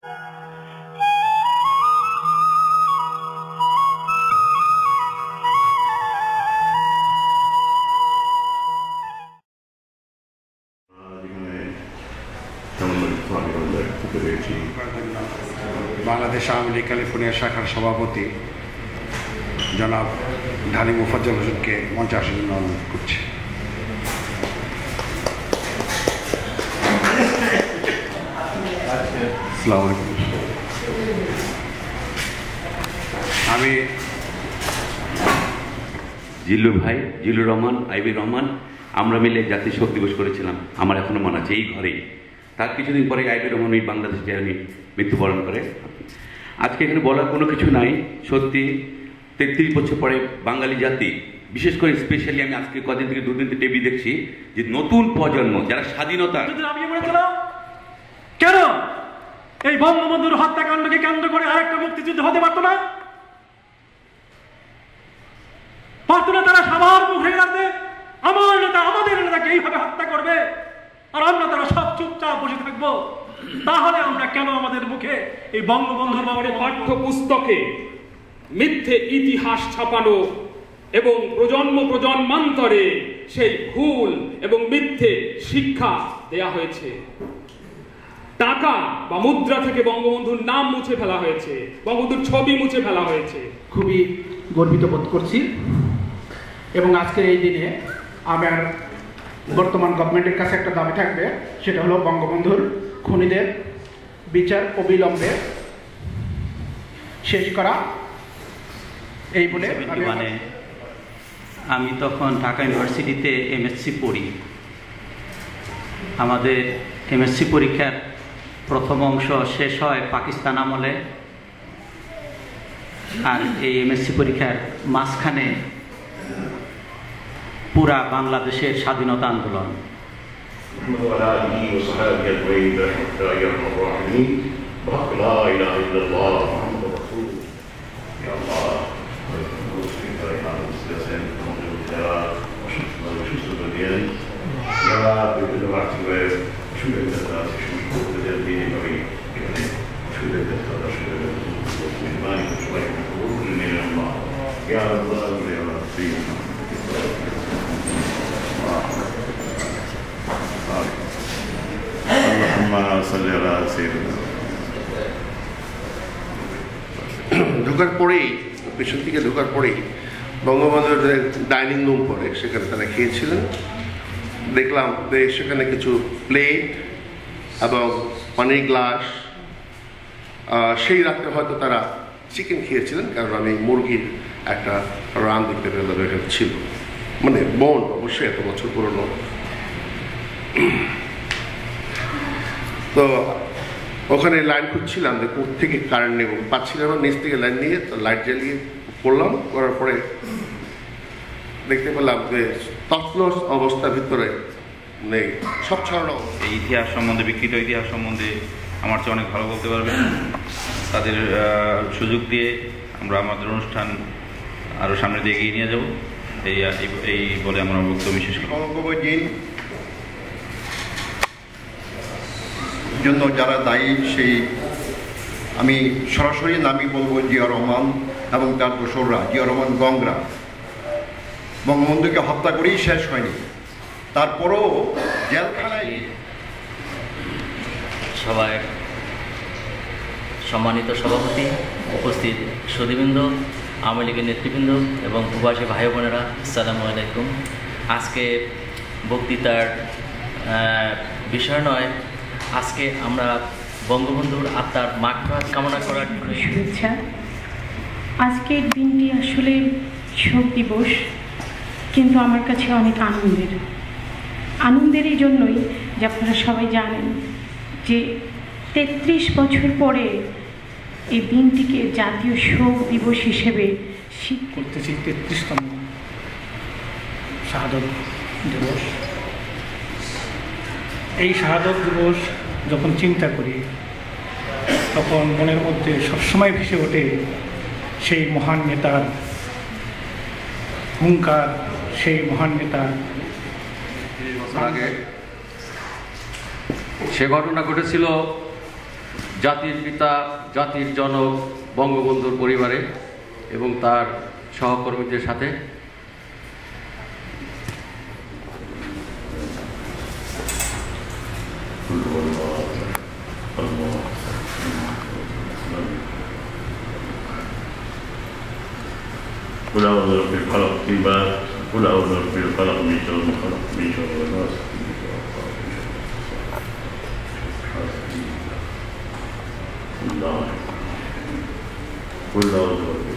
Bangladesh Awami League California শাখার সভাপতি জনাব ঢালী মোফাজ্জল হোসেনকে মঞ্চে আসার জন্য অনুরোধ করছি। আসসালামু আলাইকুম। আমি জিল্লুর ভাই, জিল্লুর রহমান, আইবির রহমান, আমরা মিলে জাতীয় শোক দিবস করেছিলাম। আমার এখনো মনে আছে, এই ঘরেই। তার কিছুদিন পরে আইবির রহমান ওই বাংলাদেশ জেলে মৃত্যুবরণ করে। আজকে এখানে বলার কোনো কিছু নাই। সত্যি 33 বছর পরে বাঙালি জাতি, বিশেষ করে স্পেশালি আমি আজকে কদিন থেকে দুদিন থেকে টিভি দেখছি যে নতুন প্রজন্ম যারা স্বাধীনতা কেন এই বঙ্গবন্ধুর হত্যাকাণ্ডকে কেন্দ্র করে আরেকটা মুক্তিযুদ্ধ হতে পারত না? পারত না তারা সবার মুখে রাখবে আমার নেতা আমাদের নেতাকে এইভাবে হত্যা করবে, আর আমরা তারা সব চুপচাপ বসে থাকবো? তাহলে আমরা কেন আমাদের মুখে এই বঙ্গবন্ধুর পাঠ্যপুস্তকে মিথ্যে ইতিহাস ছাপানো এবং প্রজন্মান্তরে সেই ভুল এবং মিথ্যে শিক্ষা দেয়া হয়েছে। টাকা বা মুদ্রা থেকে বঙ্গবন্ধুর নাম মুছে ফেলা হয়েছে, বঙ্গবন্ধুর ছবি মুছে ফেলা হয়েছে। খুবই গর্বিত বোধ করছি এবং আজকের এই দিনে আমার বর্তমান গভর্নমেন্টের কাছে একটা দাবি থাকবে, সেটা হলো বঙ্গবন্ধুর খুনিদের বিচার অবিলম্বে শেষ করা। এই বলে আমি তখন ঢাকা ইউনিভার্সিটিতে এমএসসি পড়ি। আমাদের এমএসসি পরীক্ষার প্রথম অংশ শেষ হয় পাকিস্তান আমলে, আর এই এমএসসি পরীক্ষার মাঝখানে পুরা বাংলাদেশের স্বাধীনতা আন্দোলন। ঢোকার পরেই, পেছন থেকে ঢোকার পরেই বঙ্গবন্ধুর ডাইনিং রুম পরে সেখানে তারা খেয়েছিলেন। দেখলাম যে সেখানে কিছু প্লেট এবং পানির গ্লাস, সেই রাত্রে হয়তো তারা চিকেন খেয়েছিলেন, কারণ আমি মুরগির একটা রান দেখতে পেলাম এখানে ছিল, মানে বোন অবশ্যই এত বছর পুরনো। তো ওখানে লাইন খুঁজছিলাম যে কোথা থেকে কারেন্ট নেব, পাচ্ছিলাম না, নিচ থেকে লাইন নিয়ে লাইট জ্বালিয়ে করলাম। করার পরে দেখতে পেলাম যে তছনছ অবস্থার ভিতরে নেই, সব ছড়ানো। এই ইতিহাস সম্বন্ধে, বিকৃত ইতিহাস সম্বন্ধে আমার চেয়ে অনেক ভালো বলতে পারবেন। তাদের সুযোগ দিয়ে আমরা আমাদের অনুষ্ঠান আরও সামনে দিয়ে এগিয়ে নিয়ে যাব, এই বলে আমার বক্তব্য শেষ করি। জন্য যারা দায়ী, সেই আমি সরাসরি নামই বলবো জিয়া রহমান এবং তার দোসররা। জিয়া রহমান গংরা বঙ্গবন্ধুকে হত্যা করেই শেষ হয়নি, তারপরও জেলখানায়। সবাই সম্মানিত সভাপতি, উপস্থিত সুধীবৃন্দ, আওয়ামী লীগের নেতৃবৃন্দ এবং প্রবাসী ভাই বোনেরা, আসসালামু আলাইকুম। আজকে বক্তৃতার বিষয় নয়, আজকে আমরা বঙ্গবন্ধুর আত্মার মাগফিরাত কামনা করার শুভেচ্ছা। আজকের দিনটি আসলে শোক দিবস, কিন্তু আমার কাছে অনেক আনন্দের এই জন্যই যে আপনারা সবাই জানেন যে 33 বছর পরে এই দিনটিকে জাতীয় শোক দিবস হিসেবে করতেছি। 33তম শাহাদত দিবস। এই শাহাদত দিবস যখন চিন্তা করি, তখন মনের মধ্যে সবসময় ভেসে ওঠে সেই মহান নেতার হুঙ্কার, সেই মহান নেতার। আগে সে ঘটনা ঘটেছিল জাতির পিতা জাতির জনক বঙ্গবন্ধুর পরিবারে এবং তার সহকর্মীদের সাথে قل أعوذ برب الفلق من بعد قل أعوذ برب الفلق من شر ما خلق من شر الغاسق الله قل أعوذ برب